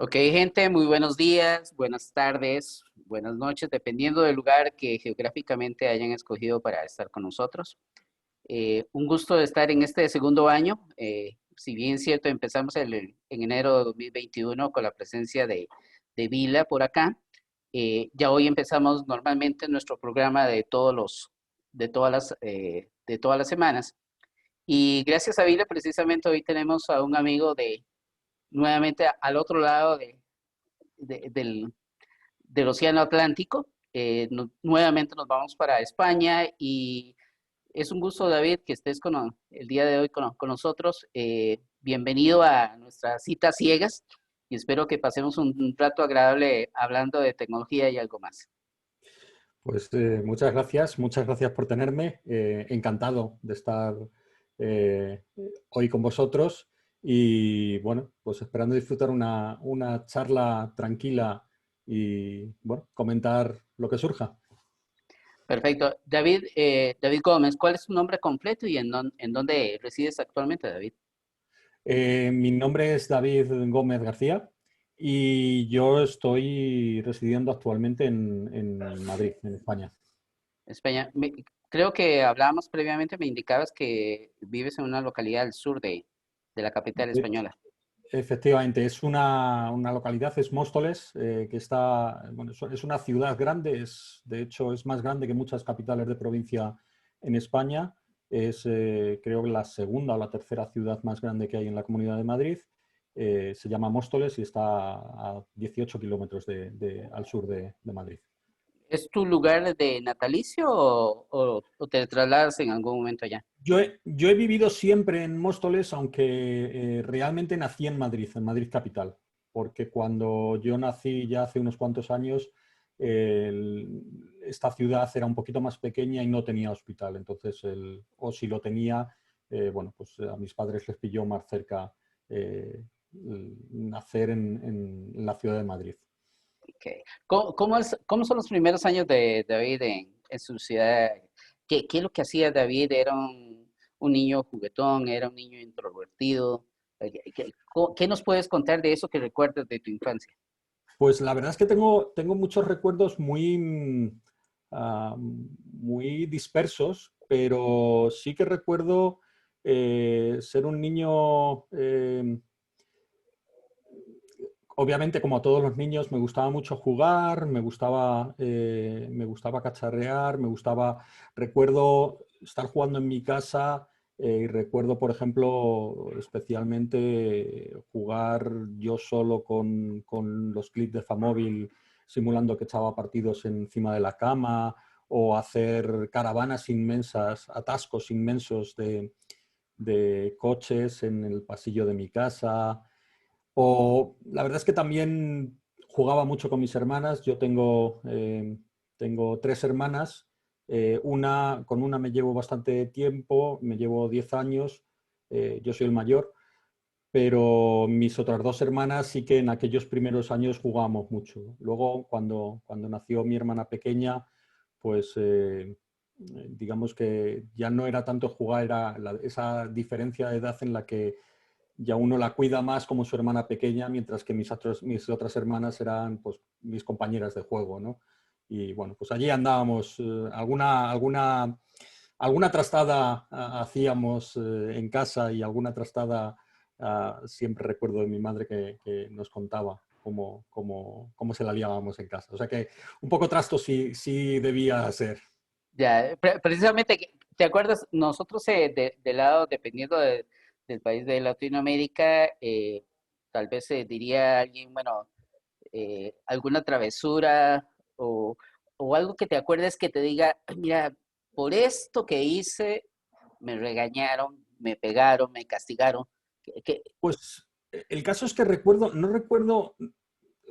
Ok, gente, muy buenos días, buenas tardes, buenas noches, dependiendo del lugar que geográficamente hayan escogido para estar con nosotros. Un gusto de estar en este segundo año. Si bien es cierto, empezamos en enero de 2021 con la presencia de Vila por acá. Ya hoy empezamos normalmente nuestro programa de todas las semanas. Y gracias a Vila, precisamente hoy tenemos a un amigo nuevamente al otro lado de- del, del Océano Atlántico. Nuevamente nos vamos para España y es un gusto, David, que estés el día de hoy con nosotros. Bienvenido a nuestras citas ciegas y espero que pasemos un rato agradable hablando de tecnología y algo más. Pues muchas gracias por tenerme. Encantado de estar hoy con vosotros y bueno, pues esperando disfrutar una charla tranquila y bueno, comentar lo que surja. Perfecto. David, David Gómez, ¿cuál es tu nombre completo y en dónde resides actualmente, David? Mi nombre es David Gómez García y yo estoy residiendo actualmente en Madrid, en España. España. Creo que hablábamos previamente, me indicabas que vives en una localidad al sur de la capital española. Efectivamente, es una localidad, es Móstoles, que está, bueno, es una ciudad grande, de hecho es más grande que muchas capitales de provincia en España. Es, creo que la segunda o la tercera ciudad más grande que hay en la Comunidad de Madrid. Se llama Móstoles y está a 18 kilómetros al sur de Madrid. ¿Es tu lugar de natalicio o te trasladas en algún momento allá? Yo he vivido siempre en Móstoles, aunque realmente nací en Madrid capital, porque cuando yo nací ya hace unos cuantos años, esta ciudad era un poquito más pequeña y no tenía hospital, entonces, o si lo tenía, bueno, pues a mis padres les pilló más cerca nacer en la ciudad de Madrid. Okay. ¿Cómo son los primeros años de David en su ciudad? ¿Qué es lo que hacía David? ¿Era un niño juguetón? ¿Era un niño introvertido? ¿Qué nos puedes contar de eso que recuerdas de tu infancia? Pues la verdad es que tengo muchos recuerdos muy dispersos, pero sí que recuerdo ser un niño, obviamente como a todos los niños, me gustaba mucho jugar, me gustaba cacharrear, recuerdo estar jugando en mi casa y recuerdo, por ejemplo, especialmente jugar yo solo con los clips de Famóvil simulando que echaba partidos encima de la cama o hacer caravanas inmensas, atascos inmensos de coches en el pasillo de mi casa. O la verdad es que también jugaba mucho con mis hermanas. Tengo tres hermanas. Con una me llevo bastante tiempo, me llevo 10 años. Yo soy el mayor, pero mis otras dos hermanas sí que en aquellos primeros años jugábamos mucho. Luego, cuando nació mi hermana pequeña, pues digamos que ya no era tanto jugar, era esa diferencia de edad en la que ya uno la cuida más como su hermana pequeña, mientras que mis otras hermanas eran pues, mis compañeras de juego, ¿no? Y bueno, pues allí andábamos, alguna trastada hacíamos en casa y alguna trastada siempre recuerdo de mi madre que nos contaba cómo se la liábamos en casa. O sea que un poco trasto sí debía ser. Ya, precisamente, ¿te acuerdas? Nosotros del lado, dependiendo del país de Latinoamérica, tal vez diría alguien, bueno, alguna travesura o, o algo que te acuerdes que te diga, "Ay, mira, por esto que hice, me regañaron, me pegaron, me castigaron. Que Pues el caso es que no recuerdo,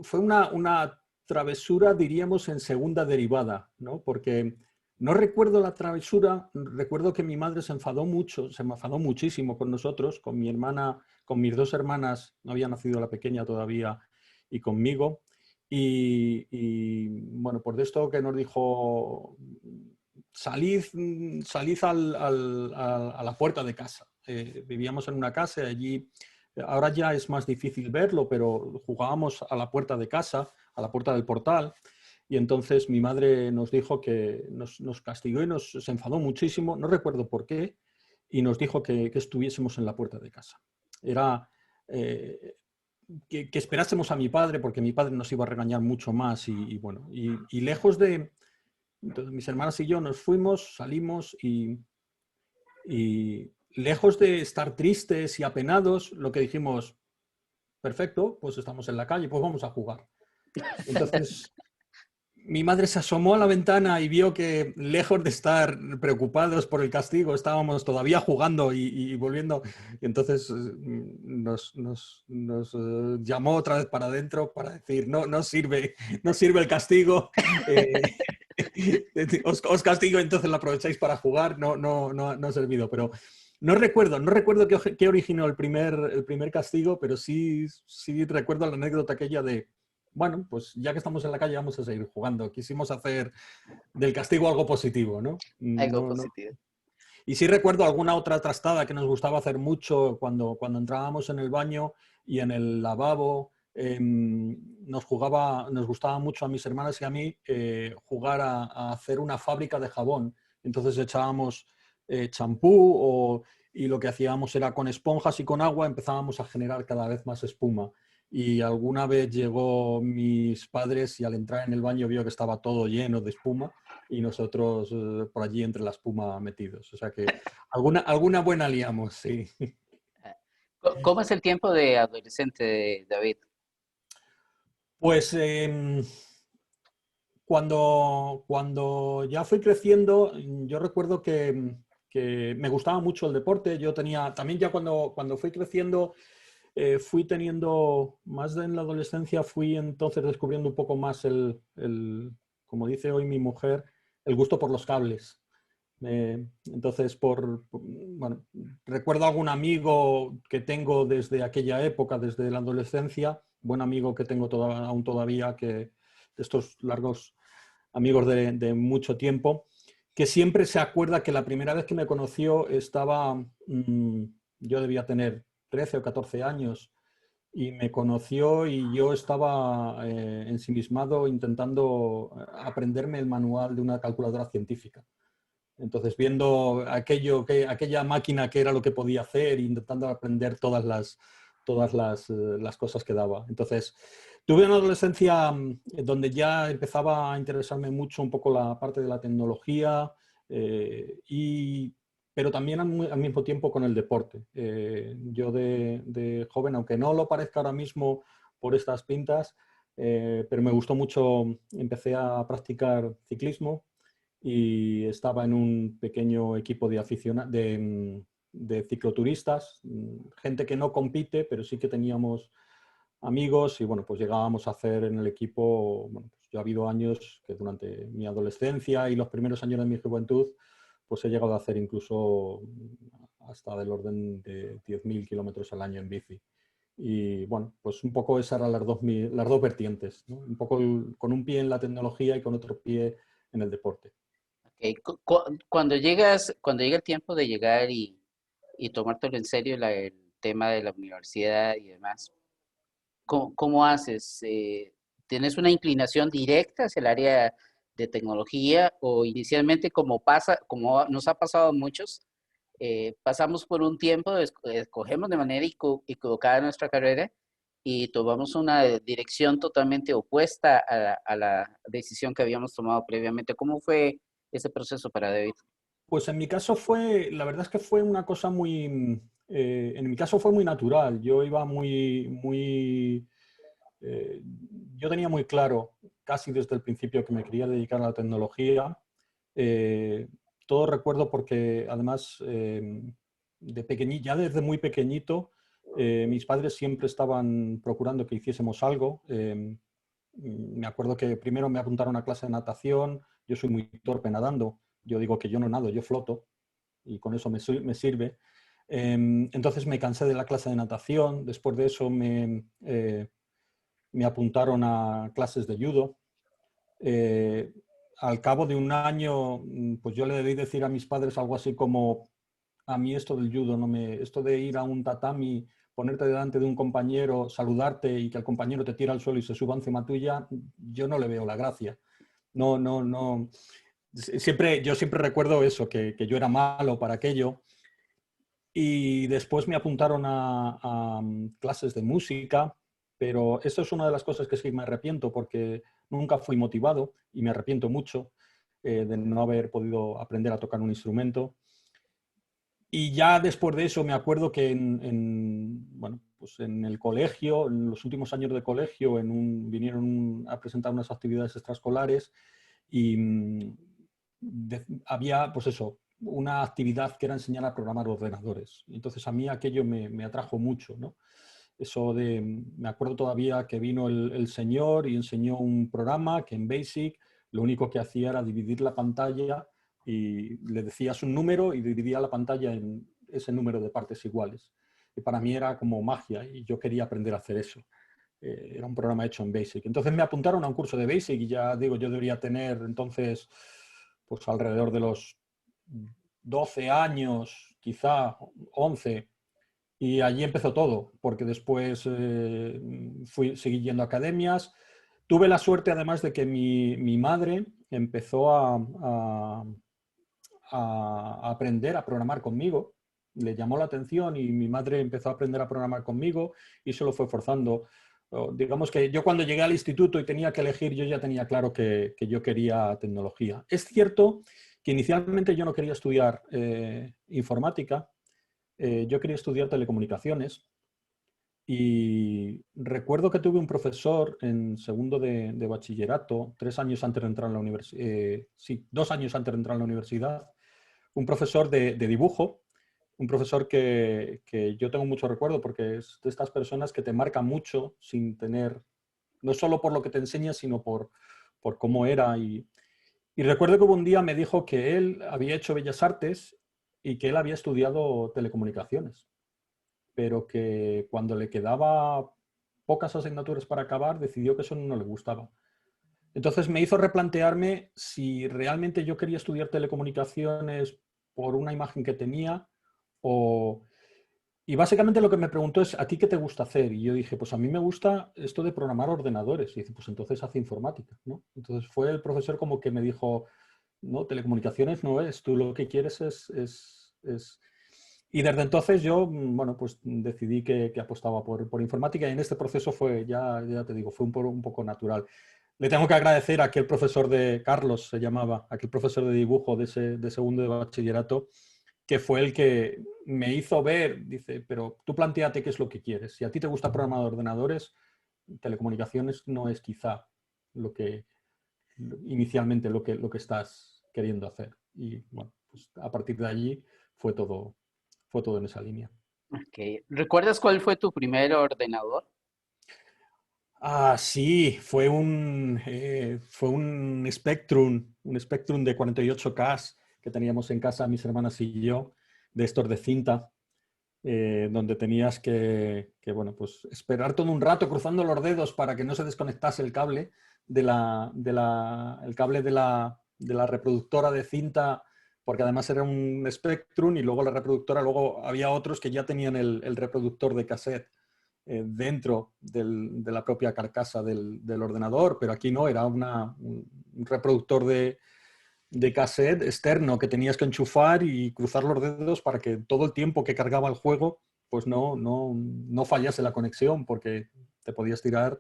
fue una travesura, diríamos, en segunda derivada, ¿no? Porque no recuerdo la travesura, recuerdo que mi madre se enfadó mucho, se me enfadó muchísimo con nosotros, con mi hermana, con mis dos hermanas, no había nacido la pequeña todavía, y conmigo. Bueno, por esto que nos dijo, salid a la puerta de casa. Vivíamos en una casa y allí Ahora ya es más difícil verlo, pero jugábamos a la puerta de casa, a la puerta del portal, y entonces mi madre nos dijo que nos castigó y se enfadó muchísimo, no recuerdo por qué, y nos dijo que estuviésemos en la puerta de casa. Era eh, que esperásemos a mi padre, porque mi padre nos iba a regañar mucho más, y bueno, y lejos de... Entonces mis hermanas y yo nos fuimos, salimos y lejos de estar tristes y apenados, lo que dijimos, perfecto, pues estamos en la calle, pues vamos a jugar. Entonces, mi madre se asomó a la ventana y vio que, lejos de estar preocupados por el castigo, estábamos todavía jugando y volviendo. Y entonces nos llamó otra vez para adentro para decir, no, no sirve, no sirve el castigo. eh, os castigo, entonces lo aprovecháis para jugar. No, no, no, no ha servido. Pero no recuerdo qué originó el primer castigo, pero sí recuerdo la anécdota aquella de bueno, pues ya que estamos en la calle vamos a seguir jugando. Quisimos hacer del castigo algo positivo, ¿no? Algo No, no. positivo. Y sí recuerdo alguna otra trastada que nos gustaba hacer mucho cuando entrábamos en el baño y en el lavabo. Nos gustaba mucho a mis hermanas y a mí jugar a hacer una fábrica de jabón. Entonces echábamos champú y lo que hacíamos era con esponjas y con agua empezábamos a generar cada vez más espuma. Y alguna vez llegó mis padres y al entrar en el baño vio que estaba todo lleno de espuma y nosotros por allí entre la espuma metidos. O sea que alguna buena liamos, sí. ¿Cómo es el tiempo de adolescente, David? Pues cuando ya fui creciendo, yo recuerdo que me gustaba mucho el deporte. Yo tenía, también ya cuando fui creciendo, fui teniendo, más en la adolescencia, fui entonces descubriendo un poco más como dice hoy mi mujer, el gusto por los cables. Entonces, bueno, recuerdo algún amigo que tengo desde aquella época, desde la adolescencia, buen amigo que tengo aún todavía, que de estos largos amigos de mucho tiempo, que siempre se acuerda que la primera vez que me conoció yo debía tener 13 o 14 años, y me conoció y yo estaba ensimismado intentando aprenderme el manual de una calculadora científica. Entonces, viendo aquella máquina que era lo que podía hacer, intentando aprender todas las cosas que daba. Entonces, tuve una adolescencia donde ya empezaba a interesarme mucho un poco la parte de la tecnología, pero también al mismo tiempo con el deporte. Yo de joven, aunque no lo parezca ahora mismo por estas pintas, pero me gustó mucho, empecé a practicar ciclismo y estaba en un pequeño equipo de cicloturistas, gente que no compite, pero sí que teníamos amigos y bueno, pues llegábamos a hacer en el equipo, bueno, pues yo ha habido años que durante mi adolescencia y los primeros años de mi juventud, pues he llegado a hacer incluso hasta del orden de 10.000 kilómetros al año en bici. Y bueno, pues un poco esas eran las dos vertientes, ¿no? Un poco con un pie en la tecnología y con otro pie en el deporte. Ok, cuando llega el tiempo de llegar y tomártelo en serio el tema de la universidad y demás, ¿cómo haces? ¿Tienes una inclinación directa hacia el área de tecnología o inicialmente como nos ha pasado a muchos, pasamos por un tiempo, escogemos de manera equivocada nuestra carrera y tomamos una dirección totalmente opuesta a la decisión que habíamos tomado previamente? ¿Cómo fue ese proceso para David? Pues en mi caso la verdad es que fue una cosa en mi caso fue muy natural. Yo iba eh, yo tenía muy claro, casi desde el principio, que me quería dedicar a la tecnología. Eh, Todo recuerdo porque además ya desde muy pequeñito, mis padres siempre estaban procurando que hiciésemos algo. Me acuerdo que primero me apuntaron a clase de natación. Yo soy muy torpe nadando. Yo digo que yo no nado, yo floto y con eso me sirve. Entonces me cansé de la clase de natación. Después de eso me apuntaron a clases de judo. Eh, Al cabo de un año, pues yo le debí decir a mis padres algo así como: a mí esto del judo, esto de ir a un tatami ponerte delante de un compañero, saludarte y que el compañero te tira al suelo y se suba encima tuya, yo no le veo la gracia. No, no, no. Yo siempre recuerdo eso, que yo era malo para aquello. Y después me apuntaron a clases de música, pero eso es una de las cosas que sí me arrepiento porque nunca fui motivado y me arrepiento mucho de no haber podido aprender a tocar un instrumento. Y ya después de eso me acuerdo que bueno, pues en el colegio, en los últimos años de colegio, vinieron a presentar unas actividades extraescolares y había, pues eso, una actividad que era enseñar a programar ordenadores. Entonces a mí aquello me atrajo mucho, ¿no? Eso me acuerdo todavía que vino el señor y enseñó un programa que en BASIC lo único que hacía era dividir la pantalla y le decías un número y dividía la pantalla en ese número de partes iguales. Y para mí era como magia y yo quería aprender a hacer eso. Era un programa hecho en BASIC. Entonces me apuntaron a un curso de BASIC y ya digo, yo debería tener entonces pues alrededor de los 12 años, quizá 11, y allí empezó todo, porque después seguí yendo a academias. Tuve la suerte además de que mi madre empezó a aprender a programar conmigo. Le llamó la atención y mi madre empezó a aprender a programar conmigo y se lo fue forzando. Digamos que yo cuando llegué al instituto y tenía que elegir, yo ya tenía claro que yo quería tecnología. Es cierto que inicialmente yo no quería estudiar informática, yo quería estudiar telecomunicaciones y recuerdo que tuve un profesor en segundo de bachillerato, 3 años antes de entrar a la universidad, sí, 2 años antes de entrar a la universidad, un profesor de dibujo, un profesor que yo tengo mucho recuerdo porque es de estas personas que te marcan mucho sin tener, no solo por lo que te enseña, sino por cómo era. Y recuerdo que hubo un día me dijo que él había hecho Bellas Artes y que él había estudiado telecomunicaciones, pero que cuando le quedaba pocas asignaturas para acabar, decidió que eso no le gustaba. Entonces me hizo replantearme si realmente yo quería estudiar telecomunicaciones por una imagen que tenía o... Y básicamente lo que me preguntó es, ¿a ti qué te gusta hacer? Y yo dije, pues a mí me gusta esto de programar ordenadores. Y dice, pues entonces hace informática, ¿no? Entonces fue el profesor como que me dijo, no, telecomunicaciones no es, tú lo que quieres es... Y desde entonces yo, bueno, pues decidí que apostaba por informática y en este proceso fue, ya te digo, fue un poco natural. Le tengo que agradecer a aquel profesor de, Carlos se llamaba, aquel profesor de dibujo de segundo de bachillerato, que fue el que me hizo ver, dice, pero tú planteate qué es lo que quieres. Si a ti te gusta programar ordenadores, telecomunicaciones no es quizá lo que inicialmente lo que estás queriendo hacer. Y bueno, pues a partir de allí fue todo en esa línea. Ok. ¿Recuerdas cuál fue tu primer ordenador? Ah, sí, fue un Spectrum de 48K que teníamos en casa mis hermanas y yo, de estos de cinta, donde tenías bueno, pues esperar todo un rato cruzando los dedos para que no se desconectase el cable el cable de la reproductora de cinta, porque además era un Spectrum y luego la reproductora, luego había otros que ya tenían el reproductor de cassette dentro de la propia carcasa del ordenador, pero aquí no, era un reproductor de cassette externo que tenías que enchufar y cruzar los dedos para que todo el tiempo que cargaba el juego pues no fallase la conexión, porque te podías tirar.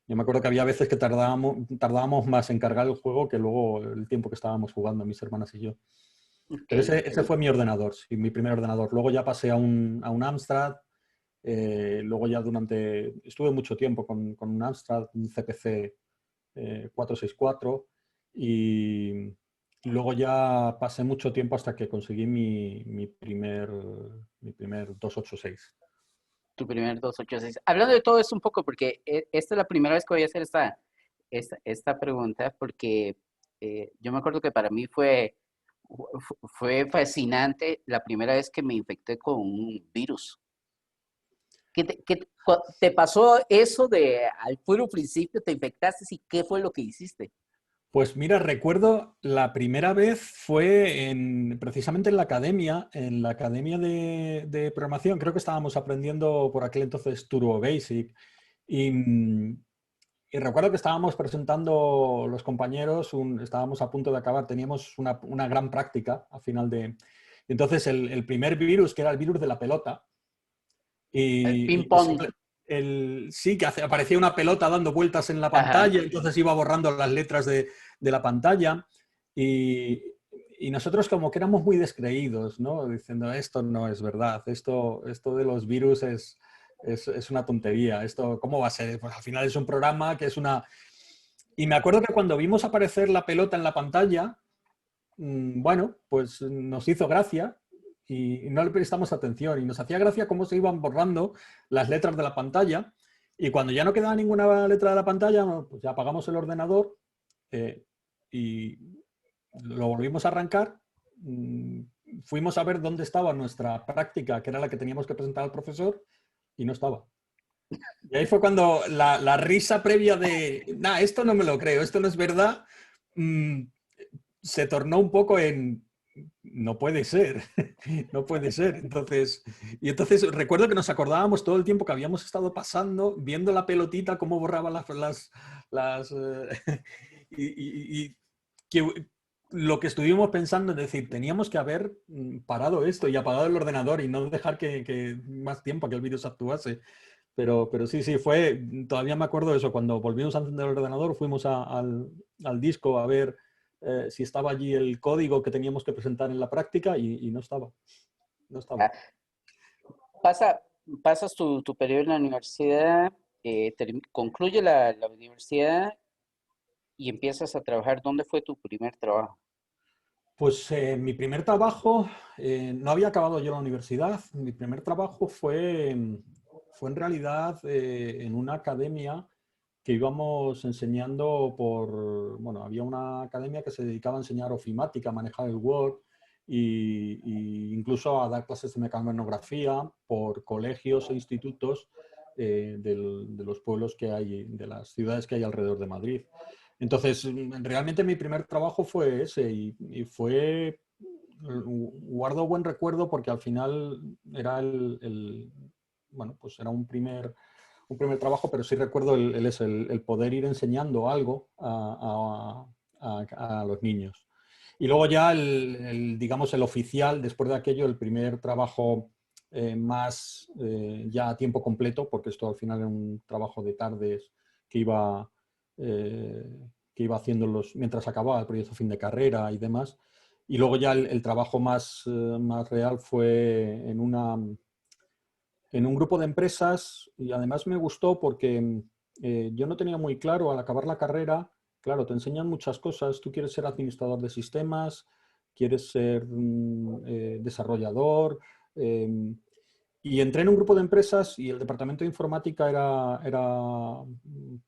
Yo me acuerdo que había veces que tardábamos más en cargar el juego que luego el tiempo que estábamos jugando mis hermanas y yo. Ok. Pero ese fue mi ordenador, sí, mi primer ordenador. Luego ya pasé a un Amstrad. Luego ya estuve mucho tiempo con un Amstrad, un CPC 464 y luego ya pasé mucho tiempo hasta que conseguí mi primer 286. Tu primer 286. Hablando de todo esto un poco, porque esta es la primera vez que voy a hacer esta pregunta, porque yo me acuerdo que para mí fue fascinante la primera vez que me infecté con un virus. ¿Te pasó eso de al puro principio, te infectaste y qué fue lo que hiciste? Pues mira, recuerdo la primera vez fue precisamente en la academia de programación. Creo que estábamos aprendiendo por aquel entonces Turbo Basic. Y, y recuerdo que estábamos presentando los compañeros, estábamos a punto de acabar, teníamos una gran práctica a final de... Entonces el primer virus, que era el virus de la pelota, El y pues, ping-pong. sí, que aparecía una pelota dando vueltas en la Ajá. pantalla, entonces iba borrando las letras de la pantalla y, y nosotros como que éramos muy descreídos, ¿no? Diciendo, esto no es verdad, esto de los virus es una tontería, esto, ¿cómo va a ser? Pues al final es un programa que es una... Y me acuerdo que cuando vimos aparecer la pelota en la pantalla, bueno, pues nos hizo gracia y no le prestamos atención y nos hacía gracia cómo se iban borrando las letras de la pantalla y cuando ya no quedaba ninguna letra de la pantalla, pues ya apagamos el ordenador eh, y lo volvimos a arrancar, mm, fuimos a ver dónde estaba nuestra práctica, que era la que teníamos que presentar al profesor, y no estaba. Y ahí fue cuando la risa previa de, nah, esto no me lo creo, esto no es verdad, mm, se tornó un poco en, no puede ser, no puede ser. Entonces recuerdo que nos acordábamos todo el tiempo que habíamos estado pasando, viendo la pelotita, cómo borraba y que lo que estuvimos pensando es decir, teníamos que haber parado esto y apagado el ordenador y no dejar que más tiempo que el virus actuase. Pero sí, sí, todavía me acuerdo de eso, cuando volvimos a encender el ordenador, fuimos al disco a ver si estaba allí el código que teníamos que presentar en la práctica y no estaba, no estaba. Ah, pasa, pasas tu periodo en la universidad, concluye la universidad y empiezas a trabajar. ¿Dónde fue tu primer trabajo? Pues mi primer trabajo, no había acabado yo la universidad, mi primer trabajo fue en realidad en una academia que íbamos enseñando bueno, había una academia que se dedicaba a enseñar ofimática, a manejar el Word y incluso a dar clases de mecanografía por colegios e institutos de los pueblos que hay, de las ciudades que hay alrededor de Madrid. Entonces, realmente mi primer trabajo fue ese y fue, guardo buen recuerdo porque al final era bueno, pues era un primer trabajo, pero sí recuerdo el poder ir enseñando algo a los niños. Y luego ya digamos, el oficial, después de aquello, el primer trabajo más ya a tiempo completo, porque esto al final era un trabajo de tardes que iba, eh, que iba haciendo mientras acababa el proyecto fin de carrera y demás. Y luego ya el trabajo más real fue en un grupo de empresas y además me gustó porque yo no tenía muy claro al acabar la carrera, claro, te enseñan muchas cosas, tú quieres ser administrador de sistemas, quieres ser desarrollador, y entré en un grupo de empresas y el departamento de informática era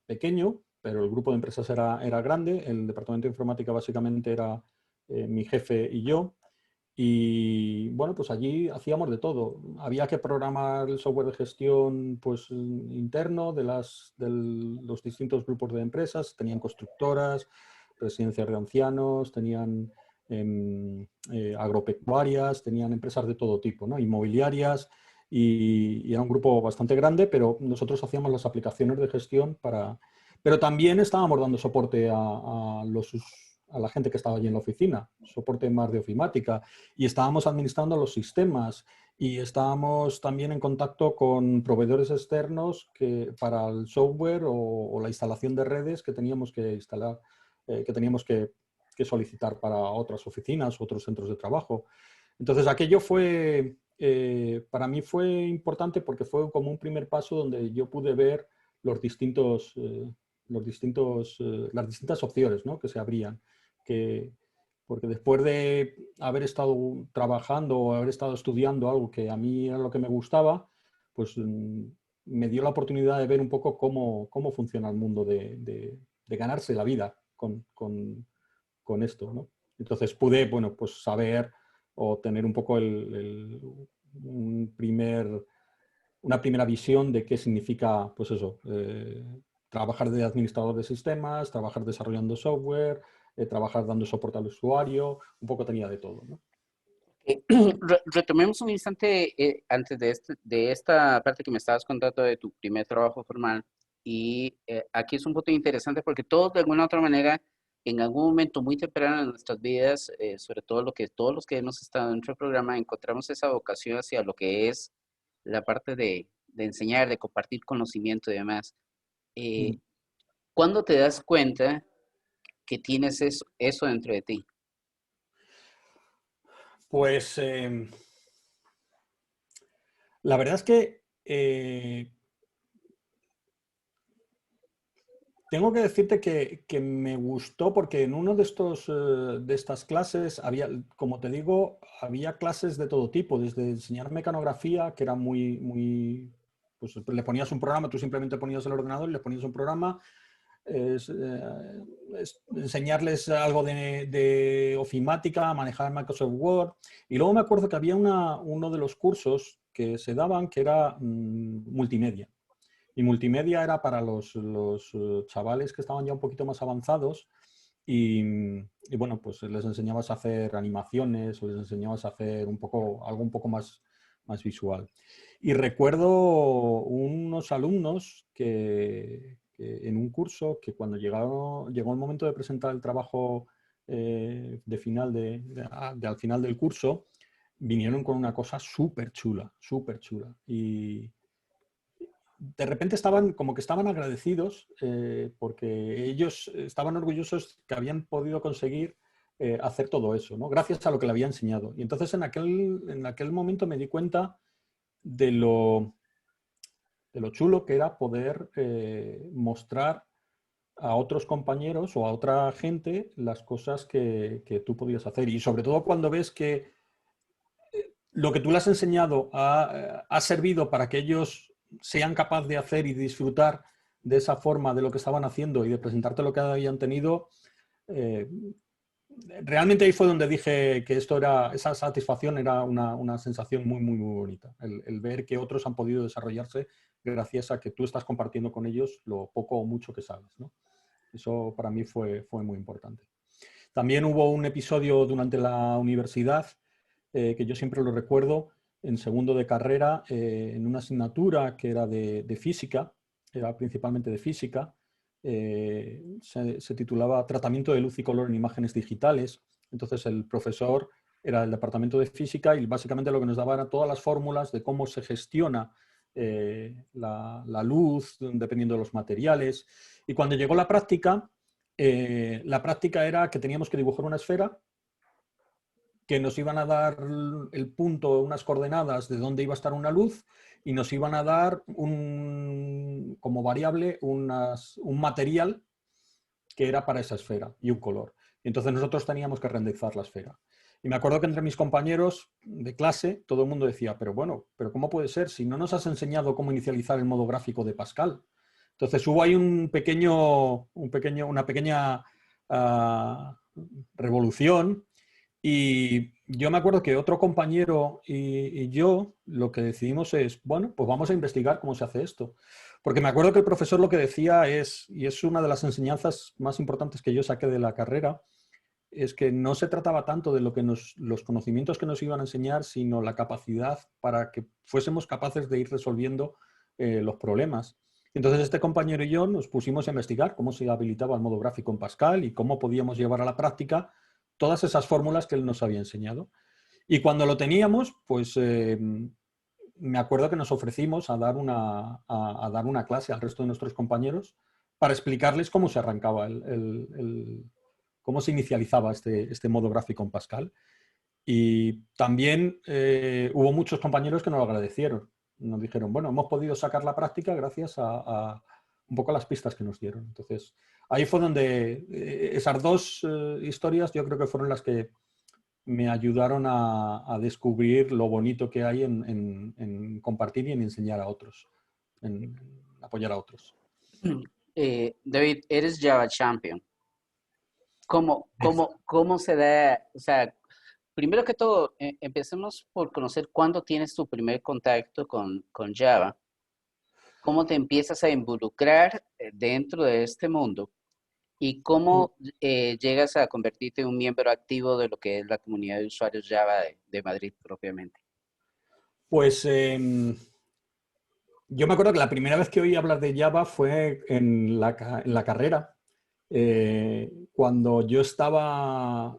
pequeño, pero el grupo de empresas era grande, el departamento de informática básicamente era mi jefe y yo. Y bueno, pues allí hacíamos de todo. Había que programar el software de gestión pues, interno de los distintos grupos de empresas. Tenían constructoras, residencias de ancianos, tenían agropecuarias, tenían empresas de todo tipo, ¿no? Inmobiliarias. Y era un grupo bastante grande, pero nosotros hacíamos las aplicaciones de gestión para... Pero también estábamos dando soporte a la gente que estaba allí en la oficina, soporte más de ofimática y estábamos administrando los sistemas y estábamos también en contacto con proveedores externos para el software o la instalación de redes que teníamos que instalar, que teníamos que solicitar para otras oficinas, otros centros de trabajo. Entonces aquello para mí fue importante porque fue como un primer paso donde yo pude ver los las distintas opciones, ¿no?, que se abrían. Que, porque después de haber estado trabajando o haber estado estudiando algo que a mí era lo que me gustaba, pues me dio la oportunidad de ver un poco cómo funciona el mundo de ganarse la vida con esto, ¿no? Entonces pude, bueno, pues saber o tener un poco un una primera visión de qué significa, pues eso, trabajar de administrador de sistemas, trabajar desarrollando software, trabajar dando soporte al usuario, un poco tenía de todo, ¿no? Retomemos un instante antes de esta parte que me estabas contando de tu primer trabajo formal. Y aquí es un punto interesante porque todos de alguna u otra manera, en algún momento muy temprano en nuestras vidas, sobre todo todos los que hemos estado dentro del programa, encontramos esa vocación hacia lo que es la parte de enseñar, de compartir conocimiento y demás. Eh, Mm. ¿Cuándo te das cuenta que tienes eso dentro de ti? Pues la verdad es que tengo que decirte que me gustó porque en uno de de estas clases había, como te digo, había clases de todo tipo, desde enseñar mecanografía, que era pues le ponías un programa, tú simplemente ponías el ordenador y le ponías un programa, es, enseñarles algo de ofimática, manejar Microsoft Word. Y luego me acuerdo que había uno de los cursos que se daban que era multimedia. Y multimedia era para los chavales que estaban ya un poquito más avanzados y bueno, pues les enseñabas a hacer animaciones o les enseñabas a hacer algo un poco más visual. Y recuerdo unos alumnos que en un curso que cuando llegó el momento de presentar el trabajo de final al final del curso, vinieron con una cosa súper chula, súper chula. Y de repente estaban como que estaban agradecidos porque ellos estaban orgullosos que habían podido conseguir hacer todo eso, ¿no? Gracias a lo que le había enseñado. Y entonces en aquel momento me di cuenta de de lo chulo que era poder mostrar a otros compañeros o a otra gente las cosas que tú podías hacer. Y sobre todo cuando ves que lo que tú les has enseñado ha servido para que ellos sean capaces de hacer y disfrutar de esa forma de lo que estaban haciendo y de presentarte lo que habían tenido, eh, realmente ahí fue donde dije que esa satisfacción era una sensación muy bonita. El ver que otros han podido desarrollarse gracias a que tú estás compartiendo con ellos lo poco o mucho que sabes, ¿no? Eso para mí fue muy importante. También hubo un episodio durante la universidad que yo siempre lo recuerdo, en segundo de carrera, en una asignatura que era de física, era principalmente de física, se titulaba Tratamiento de luz y color en imágenes digitales. Entonces el profesor era del departamento de física y básicamente lo que nos daba eran todas las fórmulas de cómo se gestiona la luz, dependiendo de los materiales. Y cuando llegó la práctica era que teníamos que dibujar una esfera que nos iban a dar el punto, unas coordenadas de dónde iba a estar una luz y nos iban a dar como variable un material que era para esa esfera y un color. Y entonces nosotros teníamos que renderizar la esfera. Y me acuerdo que entre mis compañeros de clase todo el mundo decía, pero bueno, pero ¿cómo puede ser si no nos has enseñado cómo inicializar el modo gráfico de Pascal? Entonces hubo ahí una pequeña revolución y yo me acuerdo que otro compañero y yo lo que decidimos es, bueno, pues vamos a investigar cómo se hace esto. Porque me acuerdo que el profesor lo que decía y es una de las enseñanzas más importantes que yo saqué de la carrera, es que no se trataba tanto de los conocimientos que nos iban a enseñar, sino la capacidad para que fuésemos capaces de ir resolviendo los problemas. Entonces este compañero y yo nos pusimos a investigar cómo se habilitaba el modo gráfico en Pascal y cómo podíamos llevar a la práctica todas esas fórmulas que él nos había enseñado. Y cuando lo teníamos, pues me acuerdo que nos ofrecimos a dar una clase al resto de nuestros compañeros para explicarles cómo se arrancaba cómo se inicializaba este modo gráfico en Pascal. Y también hubo muchos compañeros que nos lo agradecieron. Nos dijeron, bueno, hemos podido sacar la práctica gracias a un poco a las pistas que nos dieron. Entonces, ahí fue donde esas dos historias yo creo que fueron las que me ayudaron a descubrir lo bonito que hay en compartir y en enseñar a otros, en apoyar a otros. David, eres Java Champion. ¿Cómo se da? O sea, primero que todo, empecemos por conocer cuándo tienes tu primer contacto con Java. ¿Cómo te empiezas a involucrar dentro de este mundo? ¿Y cómo llegas a convertirte en un miembro activo de lo que es la comunidad de usuarios Java de Madrid propiamente? Pues yo me acuerdo que la primera vez que oí hablar de Java fue en en la carrera, cuando yo estaba,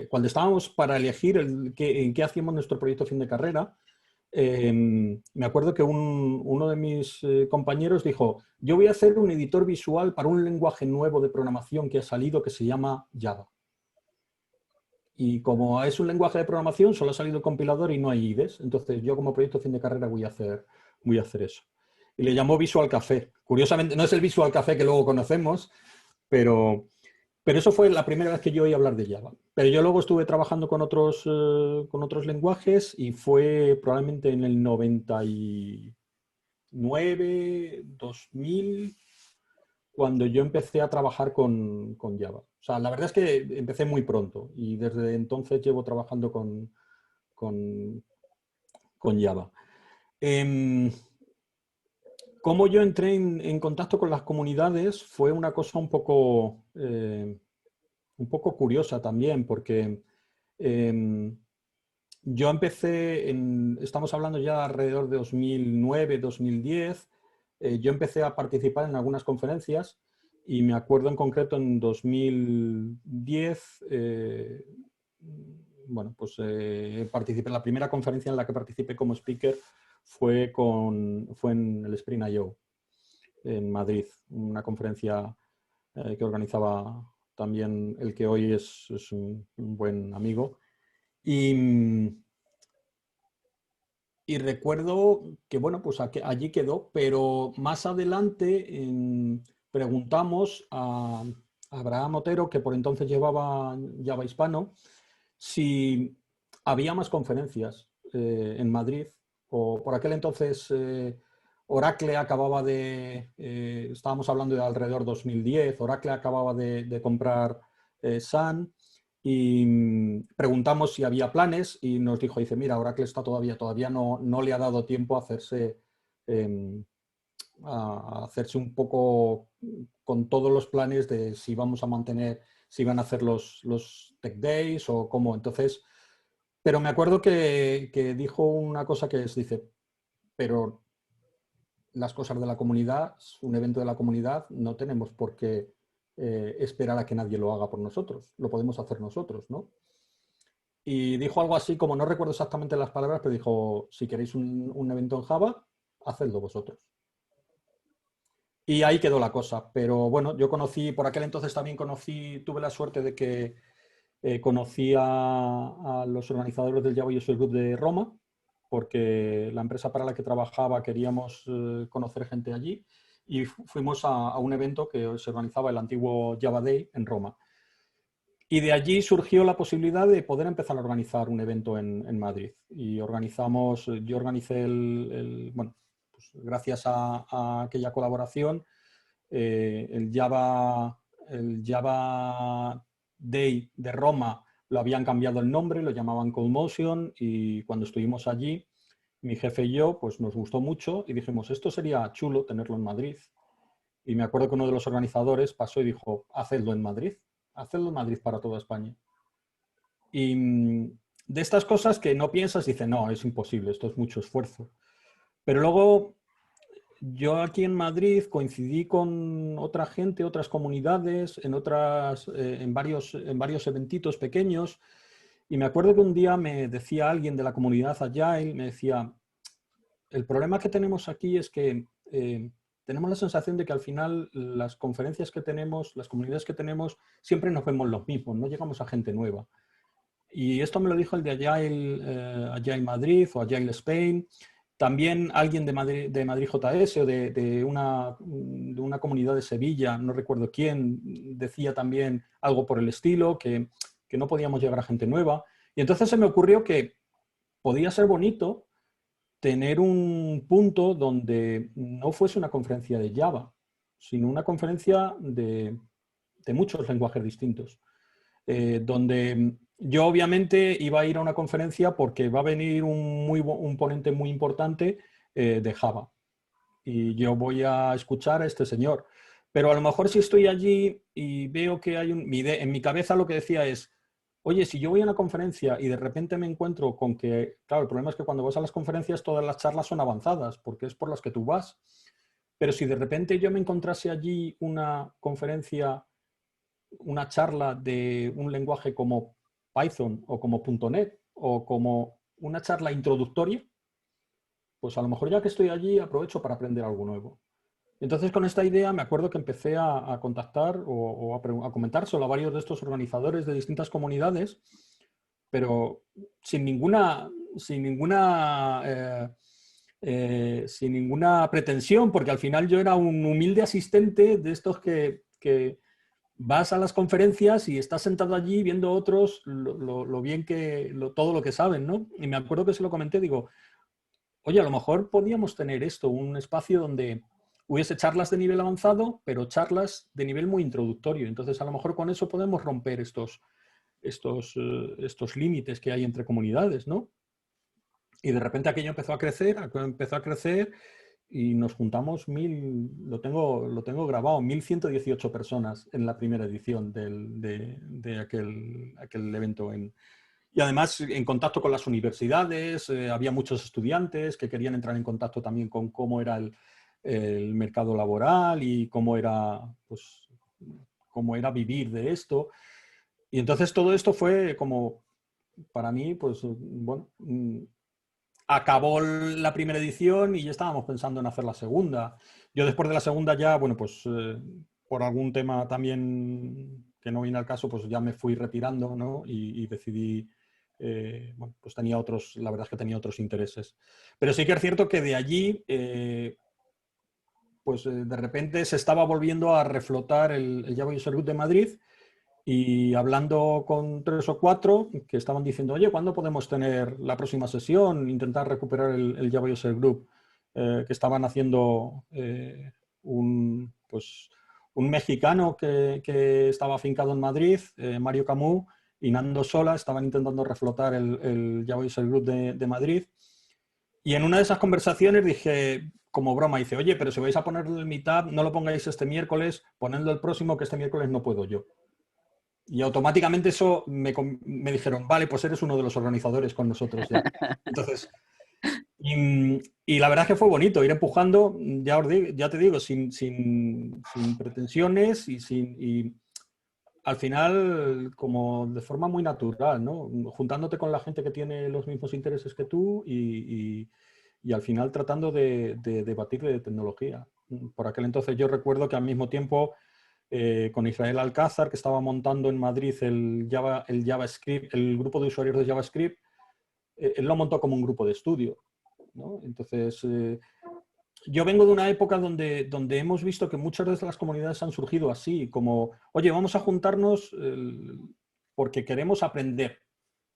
cuando estábamos para elegir en qué hacíamos nuestro proyecto fin de carrera. Me acuerdo que uno de mis compañeros dijo, yo voy a hacer un editor visual para un lenguaje nuevo de programación que ha salido que se llama Java. Y como es un lenguaje de programación, solo ha salido el compilador y no hay IDEs. Entonces yo como proyecto fin de carrera voy a hacer eso. Y le llamó Visual Café. Curiosamente, no es el Visual Café que luego conocemos, pero, pero eso fue la primera vez que yo oí hablar de Java. Pero yo luego estuve trabajando con otros lenguajes y fue probablemente en el 99, 2000, cuando yo empecé a trabajar con Java. O sea, la verdad es que empecé muy pronto y desde entonces llevo trabajando con, con Java. Em, Cómo yo entré en contacto con las comunidades fue una cosa un poco curiosa también, porque em, yo empecé, estamos hablando ya alrededor de 2009, 2010, yo empecé a participar en algunas conferencias y me acuerdo en concreto en 2010, bueno, pues participé, la primera conferencia en la que participé como speaker fue en el Spring I.O. en Madrid, una conferencia que organizaba también el que hoy es un buen amigo. Y, y recuerdo que, bueno, pues allí quedó, pero más adelante preguntamos a Abraham Otero, que por entonces llevaba Java Hispano, si había más conferencias en Madrid, o por aquel entonces Oracle acababa estábamos hablando de alrededor 2010, Oracle acababa de comprar Sun, y preguntamos si había planes y nos dijo, dice, mira, Oracle está todavía no le ha dado tiempo eh, a hacerse un poco con todos los planes de si vamos a mantener, si van a hacer los Tech Days o cómo. Entonces, pero me acuerdo que dijo una cosa que dice, pero las cosas de la comunidad, un evento de la comunidad, no tenemos por qué esperar a que nadie lo haga por nosotros, lo podemos hacer nosotros, ¿no? Y dijo algo así como, no recuerdo exactamente las palabras, pero dijo, si queréis un evento en Java, hacedlo vosotros. Y ahí quedó la cosa. Pero bueno, yo conocí, por aquel entonces también tuve la suerte de que conocí a los organizadores del Java User Group de Roma, porque la empresa para la que trabajaba queríamos conocer gente allí y fuimos a un evento que se organizaba el antiguo Java Day en Roma. Y de allí surgió la posibilidad de poder empezar a organizar un evento en Madrid. Y yo organicé bueno, pues gracias a aquella colaboración, el Java Day de Roma lo habían cambiado el nombre, lo llamaban CodeMotion, y cuando estuvimos allí, mi jefe y yo, pues nos gustó mucho y dijimos, esto sería chulo tenerlo en Madrid. Y me acuerdo que uno de los organizadores pasó y dijo, hacedlo en Madrid para toda España. Y de estas cosas que no piensas, dices, no, es imposible, esto es mucho esfuerzo. Pero luego yo aquí en Madrid coincidí con otra gente, otras comunidades, en varios eventitos pequeños, y me acuerdo que un día me decía alguien de la comunidad Agile, me decía, el problema que tenemos aquí es que tenemos la sensación de que al final las conferencias que tenemos, las comunidades que tenemos, siempre nos vemos los mismos, no llegamos a gente nueva. Y esto me lo dijo el de Agile Madrid o Agile Spain. También alguien de Madrid JS o de una comunidad de Sevilla, no recuerdo quién, decía también algo por el estilo, que no podíamos llegar a gente nueva. Y entonces se me ocurrió que podía ser bonito tener un punto donde no fuese una conferencia de Java, sino una conferencia de muchos lenguajes distintos. Donde yo obviamente iba a ir a una conferencia porque va a venir un ponente muy importante de Java. Y yo voy a escuchar a este señor. Pero a lo mejor si estoy allí y veo que hay en mi cabeza lo que decía es, oye, si yo voy a una conferencia y de repente me encuentro con que, claro, el problema es que cuando vas a las conferencias todas las charlas son avanzadas, porque es por las que tú vas. Pero si de repente yo me encontrase allí una conferencia, una charla de un lenguaje como Python o como .NET o como una charla introductoria, pues a lo mejor ya que estoy allí aprovecho para aprender algo nuevo. Entonces con esta idea me acuerdo que empecé a contactar o a comentárselo a varios de estos organizadores de distintas comunidades, pero sin ninguna pretensión, porque al final yo era un humilde asistente de estos que vas a las conferencias y estás sentado allí viendo otros lo bien todo lo que saben, ¿no? Y me acuerdo que se lo comenté, digo, oye, a lo mejor podíamos tener esto, un espacio donde hubiese charlas de nivel avanzado, pero charlas de nivel muy introductorio. Entonces, a lo mejor con eso podemos romper estos límites que hay entre comunidades, ¿no? Y de repente aquello empezó a crecer y nos juntamos lo tengo grabado, 1118 personas en la primera edición de aquel evento. Y además en contacto con las universidades, había muchos estudiantes que querían entrar en contacto también con cómo era el mercado laboral y pues, cómo era vivir de esto. Y entonces todo esto fue como, para mí, pues bueno, acabó la primera edición y ya estábamos pensando en hacer la segunda. Yo después de la segunda ya, bueno, pues por algún tema también que no viene al caso, pues ya me fui retirando, ¿no? Y decidí, bueno, pues la verdad es que tenía otros intereses. Pero sí que es cierto que de allí, pues de repente se estaba volviendo a reflotar el Java User Group de Madrid y hablando con 3 o 4 que estaban diciendo, oye, ¿cuándo podemos tener la próxima sesión? Intentar recuperar el Java User Group, que estaban haciendo pues, un mexicano que estaba afincado en Madrid, Mario Camus, y Nando Sola, estaban intentando reflotar el Java User Group de Madrid. Y en una de esas conversaciones dije, como broma, dice, oye, pero si vais a poner el Meetup, no lo pongáis este miércoles, ponedlo el próximo, que este miércoles no puedo yo. Y automáticamente eso me dijeron, vale, pues eres uno de los organizadores con nosotros ya. Entonces, y la verdad es que fue bonito ir empujando, ya te digo, sin pretensiones y al final como de forma muy natural, ¿no? Juntándote con la gente que tiene los mismos intereses que tú y al final tratando de debatir de tecnología. Por aquel entonces yo recuerdo que al mismo tiempo con Israel Alcázar, que estaba montando en Madrid el JavaScript, el grupo de usuarios de JavaScript, él lo montó como un grupo de estudio, ¿no? Entonces, yo vengo de una época donde hemos visto que muchas de las comunidades han surgido así, como, oye, vamos a juntarnos porque queremos aprender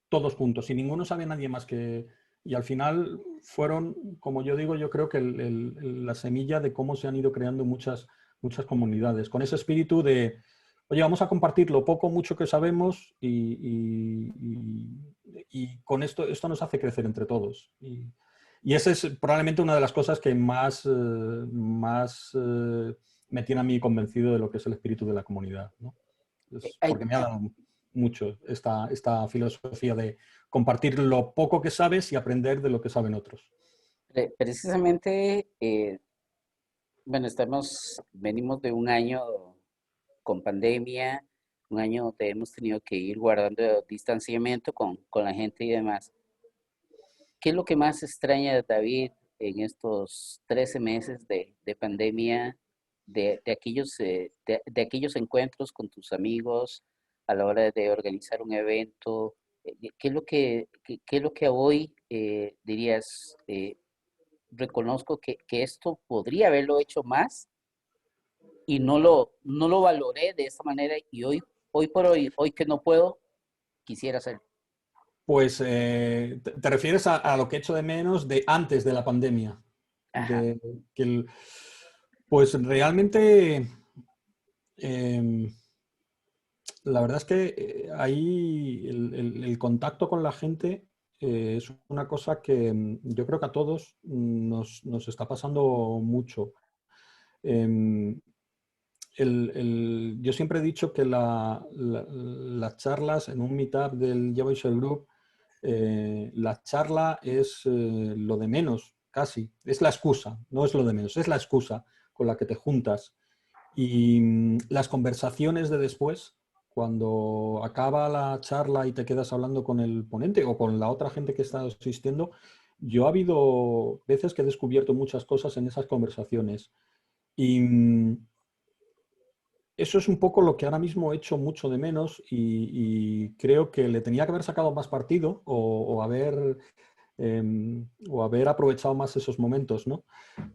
todos juntos y ninguno sabe nadie más que... Y al final fueron, como yo digo, yo creo que la semilla de cómo se han ido creando muchas comunidades, con ese espíritu de, oye, vamos a compartir lo poco o mucho que sabemos y con esto nos hace crecer entre todos. Y esa es probablemente una de las cosas que más me tiene a mí convencido de lo que es el espíritu de la comunidad, ¿no? Es Hay, porque me ha dado mucho esta filosofía de compartir lo poco que sabes y aprender de lo que saben otros. precisamente, bueno, venimos de un año con pandemia, un año donde hemos tenido que ir guardando distanciamiento con la gente y demás. ¿Qué es lo que más extraña, David, en estos 13 meses de pandemia, de aquellos encuentros con tus amigos a la hora de organizar un evento? ¿Qué es lo que hoy dirías, reconozco que esto podría haberlo hecho más y no lo valoré de esta manera y hoy por hoy, hoy que no puedo, quisiera hacerlo? Pues te refieres a lo que echo de menos de antes de la pandemia. Ajá. De, que pues realmente eh, la verdad es que ahí el contacto con la gente es una cosa que yo creo que a todos nos está pasando mucho. Em, yo siempre he dicho que las charlas en un meetup del Java User Group, la charla es lo de menos, casi. Es la excusa, no es lo de menos, es la excusa con la que te juntas. Y las conversaciones de después, cuando acaba la charla y te quedas hablando con el ponente o con la otra gente que está asistiendo, yo ha habido veces que he descubierto muchas cosas en esas conversaciones. Y eso es un poco lo que ahora mismo he hecho mucho de menos y creo que le tenía que haber sacado más partido o haber aprovechado más esos momentos, ¿no?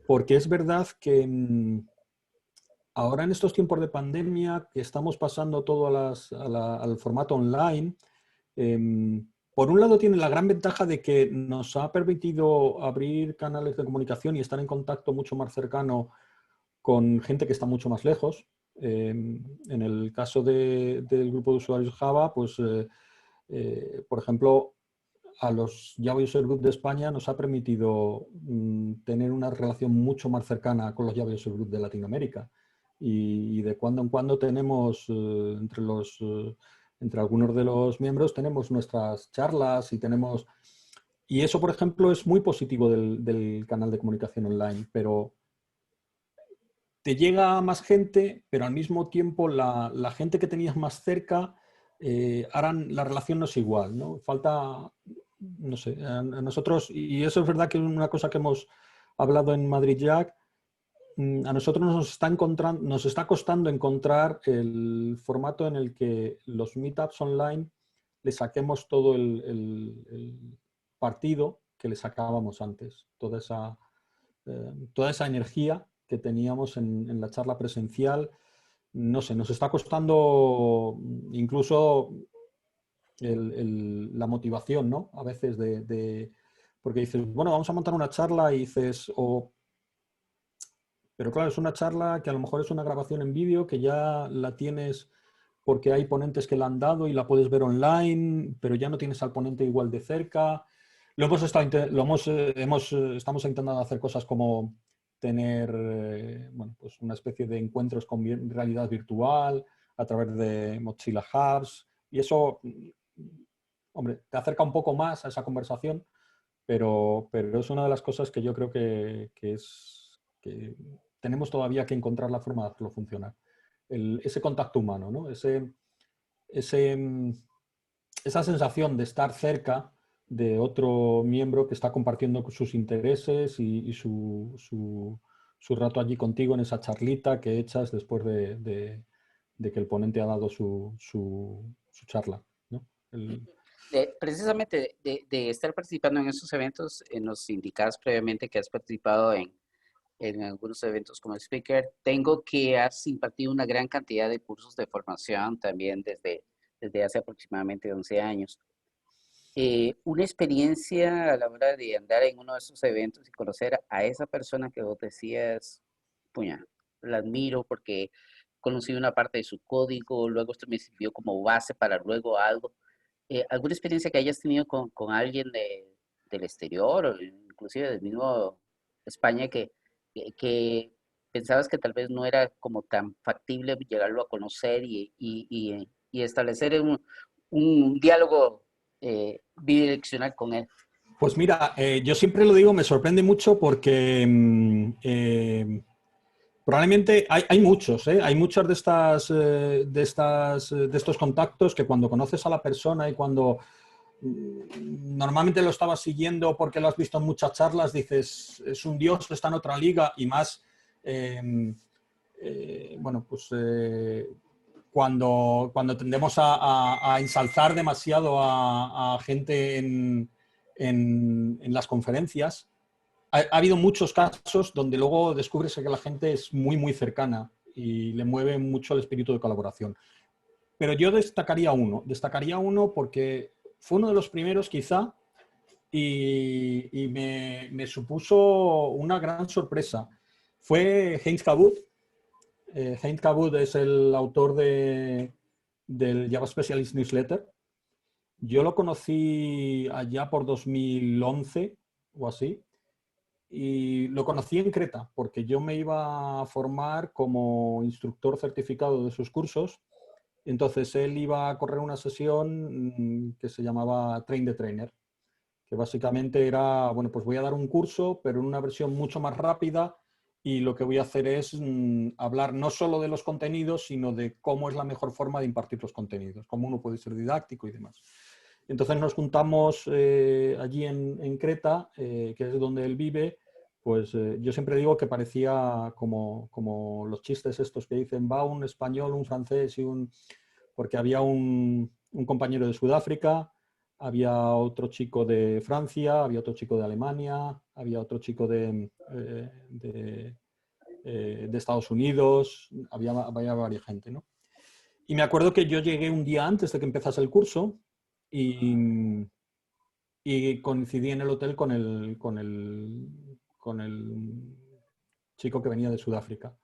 Porque es verdad que ahora en estos tiempos de pandemia, que estamos pasando todo al formato online, por un lado tiene la gran ventaja de que nos ha permitido abrir canales de comunicación y estar en contacto mucho más cercano con gente que está mucho más lejos. En el caso del grupo de usuarios Java, pues, por ejemplo, a los Java User Group de España nos ha permitido tener una relación mucho más cercana con los Java User Group de Latinoamérica. Y de cuando en cuando tenemos, entre algunos de los miembros, tenemos nuestras charlas y tenemos... Y eso, por ejemplo, es muy positivo del canal de comunicación online, pero te llega más gente, pero al mismo tiempo la gente que tenías más cerca, ahora la relación no es igual, ¿no? Falta, no sé, a nosotros, y eso es verdad que es una cosa que hemos hablado en Madrid Jack, a nosotros nos está costando encontrar el formato en el que los meetups online le saquemos todo el partido que le sacábamos antes, toda esa energía que teníamos en la charla presencial. No sé, nos está costando incluso la motivación, ¿no? A veces porque dices, bueno, vamos a montar una charla y dices, pero claro, es una charla que a lo mejor es una grabación en vídeo que ya la tienes porque hay ponentes que la han dado y la puedes ver online, pero ya no tienes al ponente igual de cerca. Estamos intentando hacer cosas como tener bueno, pues una especie de encuentros con realidad virtual a través de Mozilla Hubs y eso, hombre, te acerca un poco más a esa conversación, pero es una de las cosas que yo creo que tenemos todavía que encontrar la forma de hacerlo funcionar. Ese contacto humano, ¿no? Ese, esa sensación de estar cerca de otro miembro que está compartiendo sus intereses y su rato allí contigo en esa charlita que echas después de que el ponente ha dado su charla, ¿no? Precisamente de estar participando en esos eventos, nos indicabas previamente que has participado en algunos eventos como speaker. Tengo que has impartido una gran cantidad de cursos de formación también desde hace aproximadamente 11 años. Una experiencia a la hora de andar en uno de esos eventos y conocer a esa persona que vos decías, puña, la admiro porque conocí una parte de su código, luego esto me sirvió como base para luego algo. ¿Alguna experiencia que hayas tenido con alguien del exterior o inclusive del mismo España que pensabas que tal vez no era como tan factible llegarlo a conocer y establecer un diálogo bidireccional con él? Pues mira, yo siempre lo digo, me sorprende mucho porque probablemente hay muchos, ¿eh? Hay muchas de estos contactos que cuando conoces a la persona y cuando normalmente lo estabas siguiendo porque lo has visto en muchas charlas, dices, es un dios, está en otra liga y más, bueno, pues cuando tendemos a ensalzar demasiado a gente en las conferencias, ha habido muchos casos donde luego descubres que la gente es muy, muy cercana y le mueve mucho el espíritu de colaboración. Pero yo destacaría uno porque fue uno de los primeros quizá y me supuso una gran sorpresa. Fue Heinz Cabut. Heinz Cabut es el autor del Java Specialist Newsletter. Yo lo conocí allá por 2011 o así y lo conocí en Creta, porque yo me iba a formar como instructor certificado de sus cursos. Entonces él iba a correr una sesión que se llamaba Train the Trainer, que básicamente era, bueno, pues voy a dar un curso, pero en una versión mucho más rápida, y lo que voy a hacer es hablar no solo de los contenidos, sino de cómo es la mejor forma de impartir los contenidos, cómo uno puede ser didáctico y demás. Entonces nos juntamos allí en Creta, que es donde él vive. Pues yo siempre digo que parecía como los chistes estos que dicen va un español, un francés y un... porque había un compañero de Sudáfrica, había otro chico de Francia, había otro chico de Alemania, había otro chico de Estados Unidos, había varias gente, ¿no? Y me acuerdo que yo llegué un día antes de que empezase el curso y, y coincidí en el hotel con el chico que venía de Sudáfrica.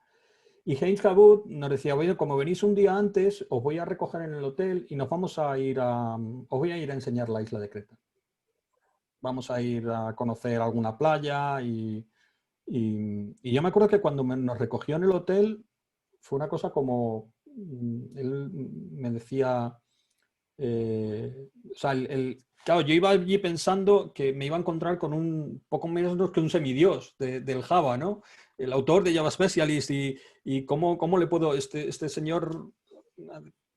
Y Heinz Cabot nos decía, oye, como venís un día antes, os voy a recoger en el hotel y nos vamos a ir os voy a ir a enseñar la isla de Creta. Vamos a ir a conocer alguna playa y yo me acuerdo que cuando nos recogió en el hotel fue una cosa como, él me decía, o sea, claro, yo iba allí pensando que me iba a encontrar con un poco menos que un semidios del Java, ¿no? El autor de Java Specialist y cómo le puedo, este señor,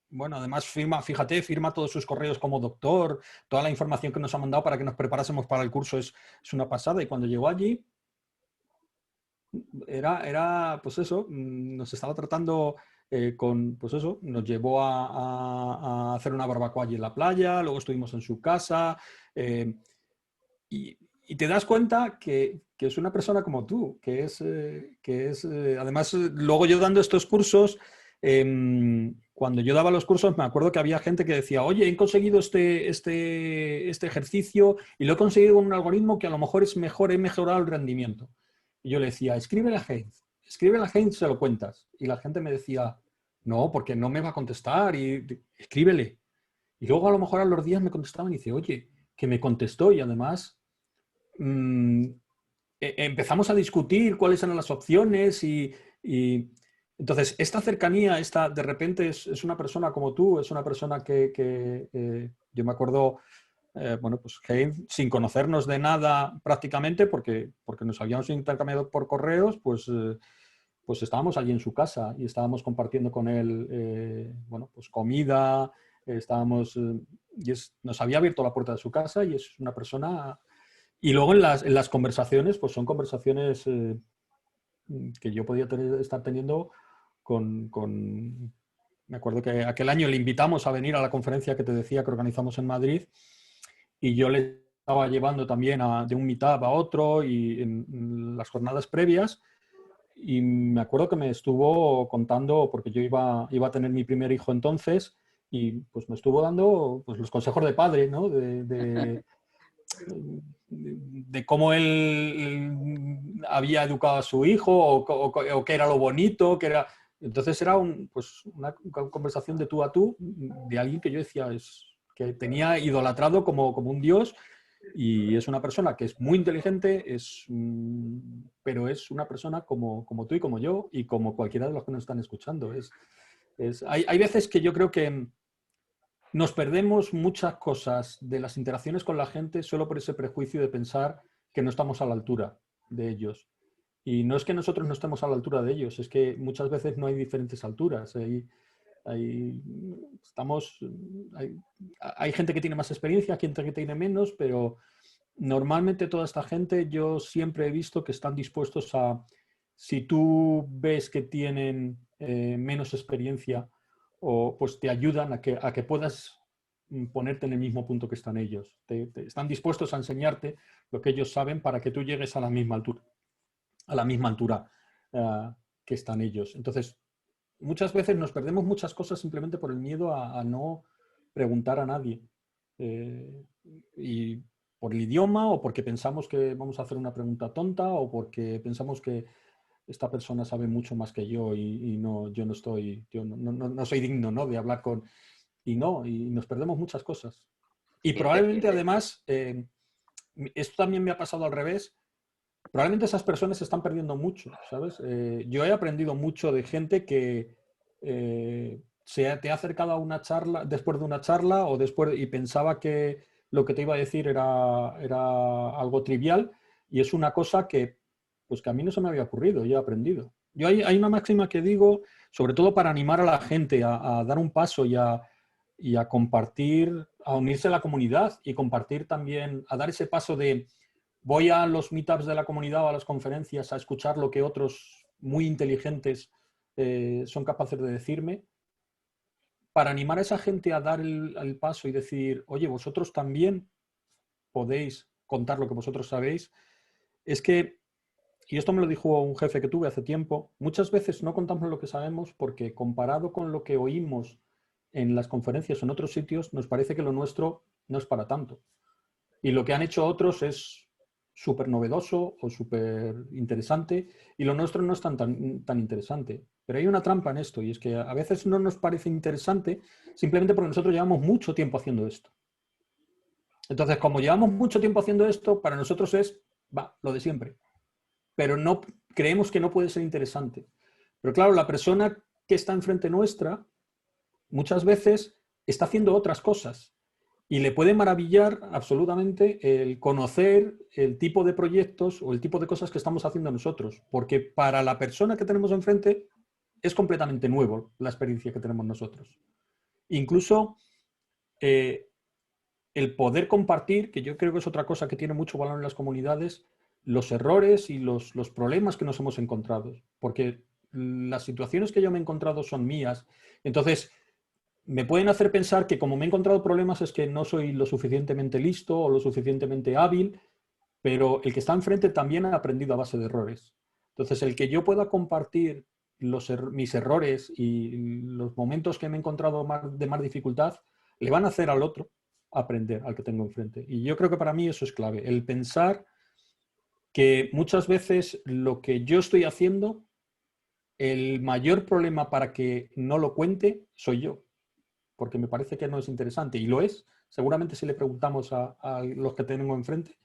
bueno, además fíjate, firma todos sus correos como doctor, toda la información que nos ha mandado para que nos preparásemos para el curso es una pasada. Y cuando llegó allí, pues eso, nos estaba tratando pues eso, nos llevó a hacer una barbacoa allí en la playa, luego estuvimos en su casa, eh, y te das cuenta que es una persona como tú, además, luego yo dando estos cursos, cuando yo daba los cursos me acuerdo que había gente que decía, oye, he conseguido este ejercicio y lo he conseguido con un algoritmo que a lo mejor es mejor, he mejorado el rendimiento. Y yo le decía, escríbele a Heinz, se lo cuentas. Y la gente me decía, no, porque no me va a contestar, y escríbele. Y luego a lo mejor a los días me contestaban y dice, oye, que me contestó y además mmm, empezamos a discutir cuáles eran las opciones y entonces esta cercanía, de repente es una persona como tú, es una persona que yo me acuerdo, bueno, pues Heinz, sin conocernos de nada prácticamente, porque nos habíamos intercambiado por correos, pues estábamos allí en su casa y estábamos compartiendo con él, bueno, pues comida, nos había abierto la puerta de su casa y es una persona... Y luego en las conversaciones, pues son conversaciones que yo podía estar teniendo Me acuerdo que aquel año le invitamos a venir a la conferencia que te decía que organizamos en Madrid y yo le estaba llevando también de un meetup a otro y en las jornadas previas. Y me acuerdo que me estuvo contando, porque yo iba a tener mi primer hijo entonces, y pues me estuvo dando pues, los consejos de padre, ¿no? De cómo él había educado a su hijo o qué era lo bonito, que era... Entonces era pues una conversación de tú a tú de alguien que yo decía que tenía idolatrado como un dios, y es una persona que es muy inteligente, pero es una persona como tú y como yo y como cualquiera de los que nos están escuchando. Hay veces que yo creo que nos perdemos muchas cosas de las interacciones con la gente solo por ese prejuicio de pensar que no estamos a la altura de ellos. Y no es que nosotros no estemos a la altura de ellos, es que muchas veces no hay diferentes alturas. Hay, estamos, hay, hay gente que tiene más experiencia, gente que tiene menos, pero normalmente toda esta gente yo siempre he visto que están dispuestos si tú ves que tienen menos experiencia, pues te ayudan a que puedas ponerte en el mismo punto que están ellos. Están dispuestos a enseñarte lo que ellos saben para que tú llegues a la misma altura que están ellos. Entonces, muchas veces nos perdemos muchas cosas simplemente por el miedo a no preguntar a nadie. Y por el idioma, o porque pensamos que vamos a hacer una pregunta tonta, o porque pensamos que esta persona sabe mucho más que yo y no, yo no soy digno, ¿no?, de hablar con... Y no, y nos perdemos muchas cosas. Y Sí, probablemente además, esto también me ha pasado al revés, probablemente esas personas se están perdiendo mucho, ¿sabes? Yo he aprendido mucho de gente que te ha acercado a una charla, después de una charla o después, y pensaba que lo que te iba a decir era algo trivial, y es una cosa que, pues que a mí no se me había ocurrido, yo he aprendido. Hay una máxima que digo, sobre todo para animar a la gente a dar un paso y a compartir, a unirse a la comunidad y compartir también, a dar ese paso de voy a los meetups de la comunidad o a las conferencias a escuchar lo que otros muy inteligentes son capaces de decirme, para animar a esa gente a dar el paso y decir, oye, vosotros también podéis contar lo que vosotros sabéis, es que, y esto me lo dijo un jefe que tuve hace tiempo, muchas veces no contamos lo que sabemos porque comparado con lo que oímos en las conferencias o en otros sitios, nos parece que lo nuestro no es para tanto. Y lo que han hecho otros es súper novedoso o súper interesante y lo nuestro no es tan interesante. Pero hay una trampa en esto y es que a veces no nos parece interesante simplemente porque nosotros llevamos mucho tiempo haciendo esto. Entonces, como llevamos mucho tiempo haciendo esto, para nosotros es, lo de siempre. Pero no creemos que no puede ser interesante. Pero claro, la persona que está enfrente nuestra muchas veces está haciendo otras cosas y le puede maravillar absolutamente el conocer el tipo de proyectos o el tipo de cosas que estamos haciendo nosotros, porque para la persona que tenemos enfrente es completamente nuevo la experiencia que tenemos nosotros. Incluso eh, el poder compartir, que yo creo que es otra cosa que tiene mucho valor en las comunidades, los errores y los problemas que nos hemos encontrado, porque las situaciones que yo me he encontrado son mías. Entonces, me pueden hacer pensar que como me he encontrado problemas es que no soy lo suficientemente listo o lo suficientemente hábil, pero el que está enfrente también ha aprendido a base de errores. Entonces, el que yo pueda compartir mis errores y los momentos que me he encontrado de más dificultad, le van a hacer al otro aprender, al que tengo enfrente. Y yo creo que para mí eso es clave, el pensar que muchas veces lo que yo estoy haciendo, el mayor problema para que no lo cuente soy yo, porque me parece que no es interesante. Y lo es. Seguramente si le preguntamos a los que tenemos enfrente,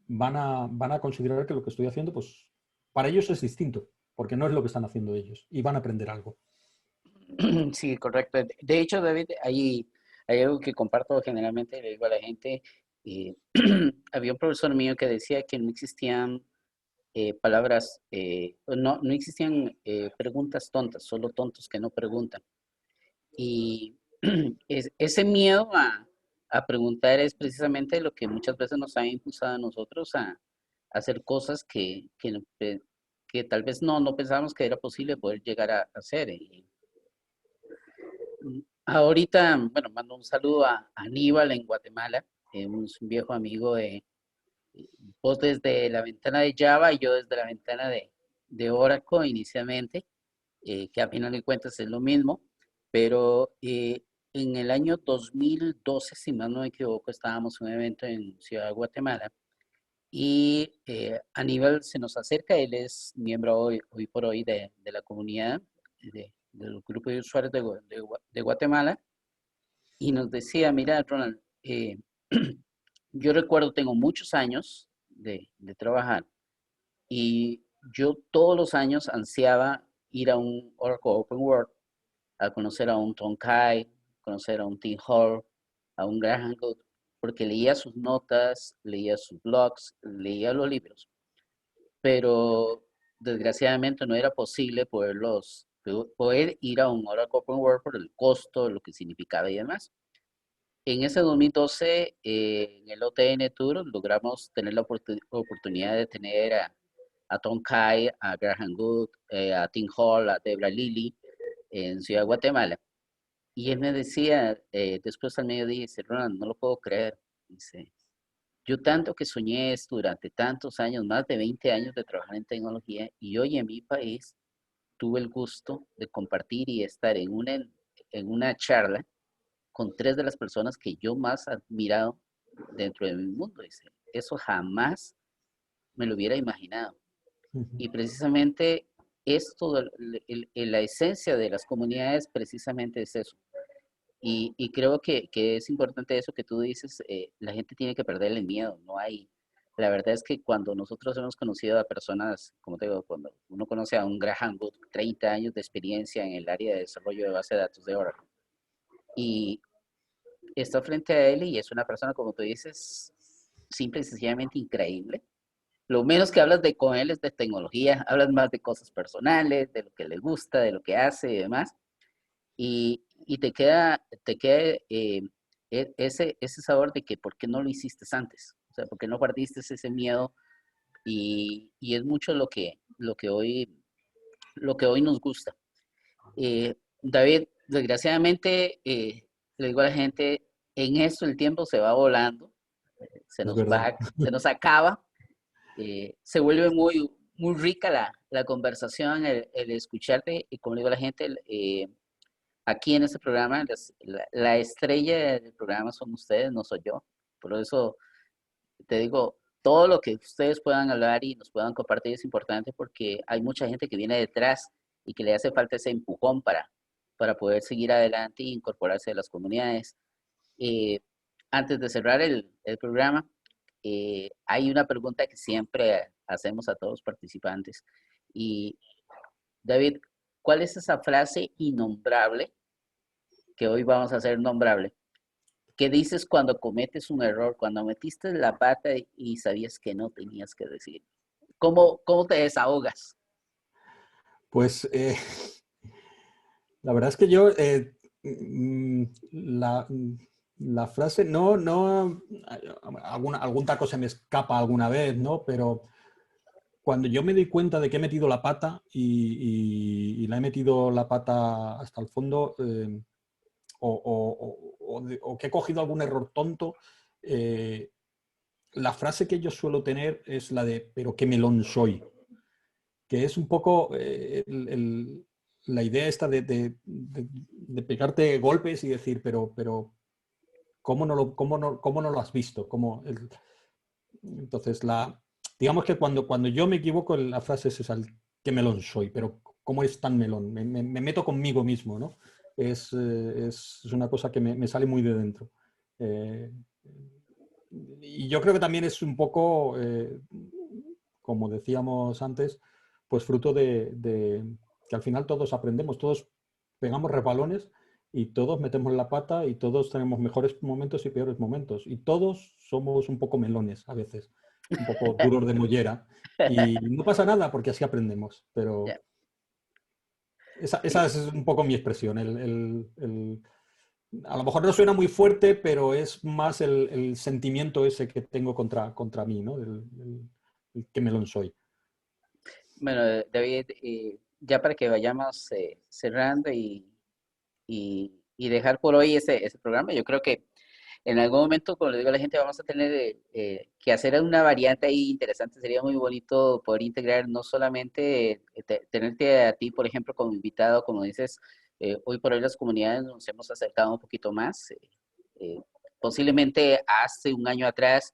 van a considerar que lo que estoy haciendo, pues para ellos es distinto, porque no es lo que están haciendo ellos y van a aprender algo. Sí, correcto. De hecho, David, hay algo que comparto generalmente, le digo a la gente, eh, había un profesor mío que decía que no existían palabras, no existían preguntas tontas, solo tontos que no preguntan. Y ese miedo a preguntar es precisamente lo que muchas veces nos ha impulsado a nosotros a hacer cosas que tal vez no pensábamos que era posible poder llegar a hacer. Y ahorita, bueno, mando un saludo a Aníbal en Guatemala, es un viejo amigo vos desde la ventana de Java y yo desde la ventana de Oracle inicialmente, que a final de cuentas es lo mismo, pero en el año 2012, si mal no me equivoco, estábamos en un evento en Ciudad de Guatemala y Aníbal se nos acerca, él es miembro hoy por hoy de la comunidad, del grupo de usuarios de Guatemala, y nos decía, mira, Ronald, yo recuerdo, tengo muchos años de trabajar y yo todos los años ansiaba ir a un Oracle Open World, a conocer a un Tom Kite, conocer a un Tim Hall, a un Graham Good, porque leía sus notas, leía sus blogs, leía los libros, pero desgraciadamente no era posible poder ir a un Oracle Open World por el costo, lo que significaba y demás. En ese 2012, en el OTN Tour, logramos tener la oportunidad de tener a Tom Kai, a Graham Good, a Tim Hall, a Debra Lilly en Ciudad de Guatemala. Y él me decía, después al mediodía, dice, Ronald, no lo puedo creer. Dice, yo tanto que soñé esto durante tantos años, más de 20 años de trabajar en tecnología, y hoy en mi país tuve el gusto de compartir y estar en una charla con tres de las personas que yo más admirado dentro de mi mundo. Dice, eso jamás me lo hubiera imaginado. Y precisamente esto, la esencia de las comunidades precisamente es eso. Y creo que es importante eso que tú dices, la gente tiene que perder el miedo, no hay, la verdad es que cuando nosotros hemos conocido a personas, como te digo, cuando uno conoce a un Graham Wood, 30 años de experiencia en el área de desarrollo de base de datos de Oracle, y está frente a él y es una persona, como tú dices, simple y sencillamente increíble. Lo menos que hablas de con él es de tecnología, hablas más de cosas personales, de lo que le gusta, de lo que hace y demás. Y te queda ese sabor de que por qué no lo hiciste antes, o sea, por qué no perdiste ese miedo y es mucho lo que hoy nos gusta. David, desgraciadamente, le digo a la gente, en esto el tiempo se va volando, se Es nos verdad. va, se nos acaba, se vuelve muy, muy rica la conversación, el escucharte, y como le digo a la gente, aquí en este programa, la estrella del programa son ustedes, no soy yo. Por eso te digo, todo lo que ustedes puedan hablar y nos puedan compartir es importante porque hay mucha gente que viene detrás y que le hace falta ese empujón para poder seguir adelante e incorporarse a las comunidades. Eh, Antes de cerrar el programa, hay una pregunta que siempre hacemos a todos los participantes. Y David, ¿cuál es esa frase innombrable que hoy vamos a hacer nombrable? ¿Qué dices cuando cometes un error, cuando metiste la pata y sabías que no tenías que decir? ¿Cómo te desahogas? Pues la verdad es que yo mm, la, la frase, no, algún taco se me escapa alguna vez, ¿no? Pero cuando yo me doy cuenta de que he metido la pata y la he metido la pata hasta el fondo, o que he cogido algún error tonto, la frase que yo suelo tener es la de, pero qué melón soy, que es un poco la idea esta de pegarte golpes y decir, pero ¿cómo no lo has visto? Entonces, digamos que cuando yo me equivoco, la frase es esa, qué melón soy, pero ¿cómo es tan melón? Me meto conmigo mismo, ¿no? Es una cosa que me sale muy de dentro. Eh, y yo creo que también es un poco, como decíamos antes, pues fruto de que al final todos aprendemos, todos pegamos resbalones y todos metemos la pata y todos tenemos mejores momentos y peores momentos. Y todos somos un poco melones a veces, un poco duros de mollera. Y no pasa nada porque así aprendemos. Pero Ya, esa sí, es un poco mi expresión. A lo mejor no suena muy fuerte, pero es más el sentimiento ese que tengo contra mí, ¿no? El qué melón soy. bueno, David, ya para que vayamos cerrando y dejar por hoy ese programa, yo creo que en algún momento, como le digo a la gente, vamos a tener que hacer una variante ahí interesante. Sería muy bonito poder integrar no solamente tenerte a ti, por ejemplo, como invitado, como dices, hoy por hoy las comunidades nos hemos acercado un poquito más. Eh, Posiblemente hace un año atrás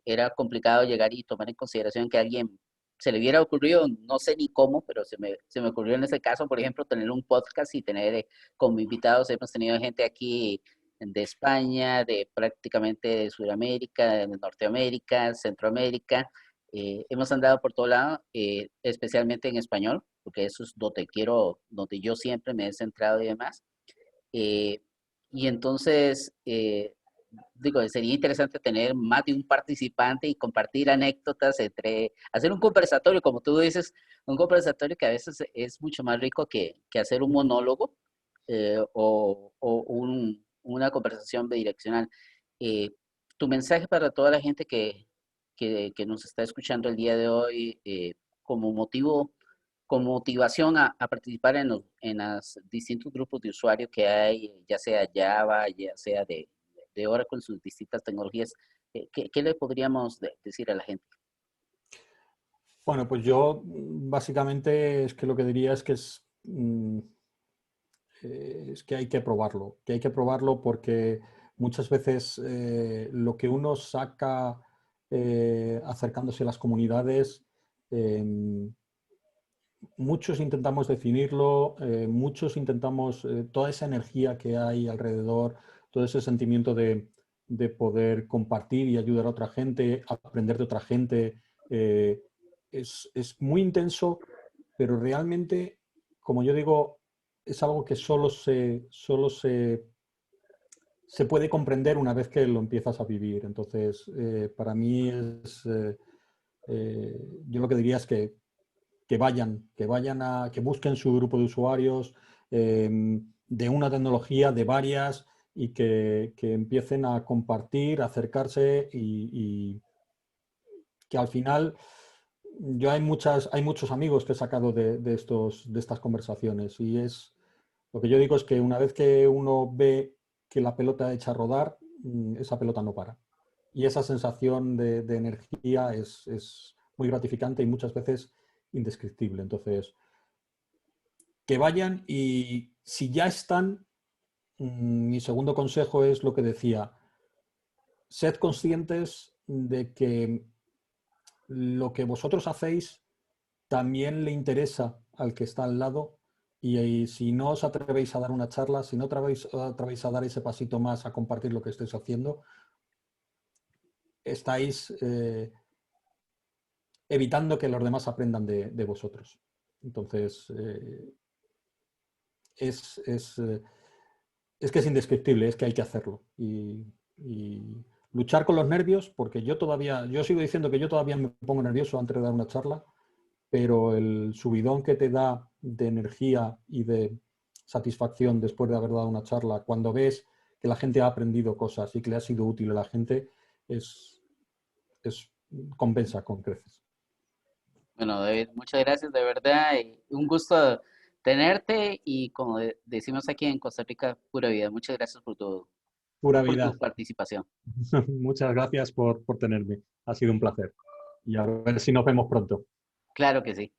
era complicado llegar y tomar en consideración que a alguien se le hubiera ocurrido, no sé ni cómo, pero se me ocurrió en ese caso, por ejemplo, tener un podcast y tener como invitados, hemos tenido gente aquí de España, de prácticamente de Sudamérica, de Norteamérica, Centroamérica. Hemos andado por todo lado, especialmente en español, porque eso es donde donde yo siempre me he centrado y demás. Eh, y entonces, digo, sería interesante tener más de un participante y compartir anécdotas hacer un conversatorio, como tú dices, un conversatorio que a veces es mucho más rico que hacer un monólogo o una conversación bidireccional. Eh, Tu mensaje para toda la gente que nos está escuchando el día de hoy como motivo, como motivación a participar en los distintos grupos de usuarios que hay, ya sea Java, ya sea de Oracle con sus distintas tecnologías, ¿qué le podríamos decir a la gente? Bueno, pues yo básicamente es que lo que diría es que es que hay que probarlo porque muchas veces lo que uno saca acercándose a las comunidades, eh, muchos intentamos definirlo, muchos intentamos toda esa energía que hay alrededor, todo ese sentimiento de poder compartir y ayudar a otra gente, aprender de otra gente. Es muy intenso, pero realmente, como yo digo, es algo que se puede comprender una vez que lo empiezas a vivir. Entonces, para mí yo lo que diría es que que busquen su grupo de usuarios de una tecnología, de varias, y que empiecen a compartir, a acercarse y que al final yo hay muchos amigos que he sacado de estas conversaciones y lo que yo digo es que una vez que uno ve que la pelota echa a rodar, esa pelota no para. Y esa sensación de energía es muy gratificante y muchas veces indescriptible. Entonces, que vayan y si ya están, mi segundo consejo es lo que decía, sed conscientes de que lo que vosotros hacéis también le interesa al que está al lado y si no os atrevéis a dar una charla, si no atrevéis a dar ese pasito más a compartir lo que estáis haciendo, estáis evitando que los demás aprendan de vosotros. Entonces, es que es indescriptible, es que hay que hacerlo. Y luchar con los nervios, porque yo sigo diciendo que yo todavía me pongo nervioso antes de dar una charla, pero el subidón que te da de energía y de satisfacción después de haber dado una charla, cuando ves que la gente ha aprendido cosas y que le ha sido útil a la gente, es compensa con creces. Bueno, David, muchas gracias, de verdad. Un gusto tenerte y como decimos aquí en Costa Rica, pura vida. Muchas gracias Pura por tu vida. participación. Muchas gracias por tenerme. Ha sido un placer. Y a ver si nos vemos pronto. Claro que sí.